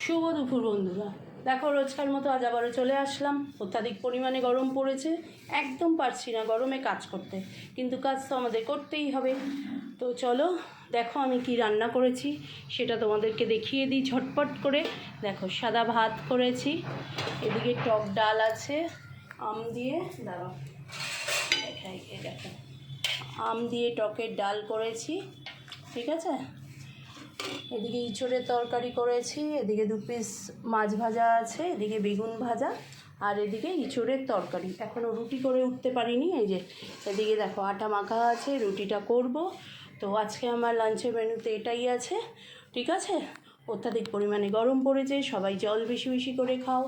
শুভ দুপুর বন্ধুরা, দেখো রোজকার মতো আজ আবারও চলে আসলাম। অত্যাধিক পরিমাণে গরম পড়েছে, একদম পারছি না গরমে কাজ করতে, কিন্তু কাজ তো আমাদের করতেই হবে। তো চলো দেখো আমি কি রান্না করেছি সেটা তোমাদেরকে দেখিয়ে দিই ঝটপট করে। দেখো সাদা ভাত করেছি, এদিকে টক ডাল আছে আম দিয়ে, দাঁড়াও দেখাই, দেখো আম দিয়ে টকের ডাল করেছি, ঠিক আছে। এদিকে ইঁচড়ের তরকারি করেছি, এদিকে 2 পিস মাছ ভাজা আছে, এদিকে বেগুন ভাজা, আর এদিকে ইঁচড়ের তরকারি। এখনও রুটি করে উঠতে পারিনি, এই যে এদিকে দেখো আটা মাখা আছে, রুটিটা করব। তো আজকে আমার লাঞ্চের মেনুতে এটাই আছে, ঠিক আছে। অত্যাধিক পরিমাণে গরম পড়েছে, সবাই জল বেশি বেশি করে খাও,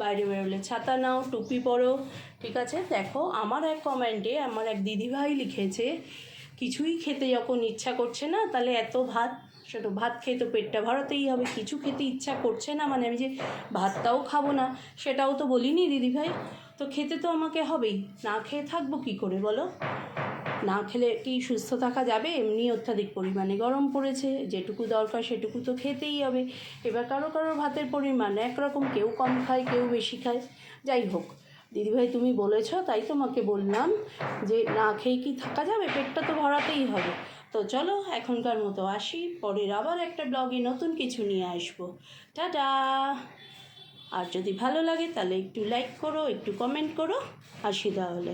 বাইরে বেরোলে ছাতা নাও, টুপি পরো, ঠিক আছে। দেখো আমার এক কমেন্টে আমার এক দিদিভাই লিখেছে, কিছুই খেতে যখন ইচ্ছা করছে না তাহলে এত ভাত, সেটা ভাত খেয়ে তো পেটটা ভরাতেই হবে, কিছু খেতে ইচ্ছা করছে না মানে আমি যে ভাতটাও খাবো না সেটাও তো বলিনি দিদিভাই। তো খেতে তো আমাকে হবেই, না খেয়ে থাকবো কী করে বলো? না খেলে কি সুস্থ থাকা যাবে? এমনি অত্যাধিক পরিমাণে গরম পড়েছে, যেটুকু দরকার সেটুকু তো খেতেই হবে। এবার কারো কারো ভাতের পরিমাণ একরকম, কেউ কম খায় কেউ বেশি খায়, যাই হোক দিদিভাই তুমি বলেছ তাই তোমাকে বললাম যে না খেয়ে কি থাকা যাবে, পেটটা তো ভরাতেই হবে। তো চলো এখনকার মতো আসি, পরের আবার একটা ব্লগে নতুন কিছু নিয়ে আসবো। টাটা। আর যদি ভালো লাগে তাহলে একটু লাইক করো, একটু কমেন্ট করো, আসি তাহলে।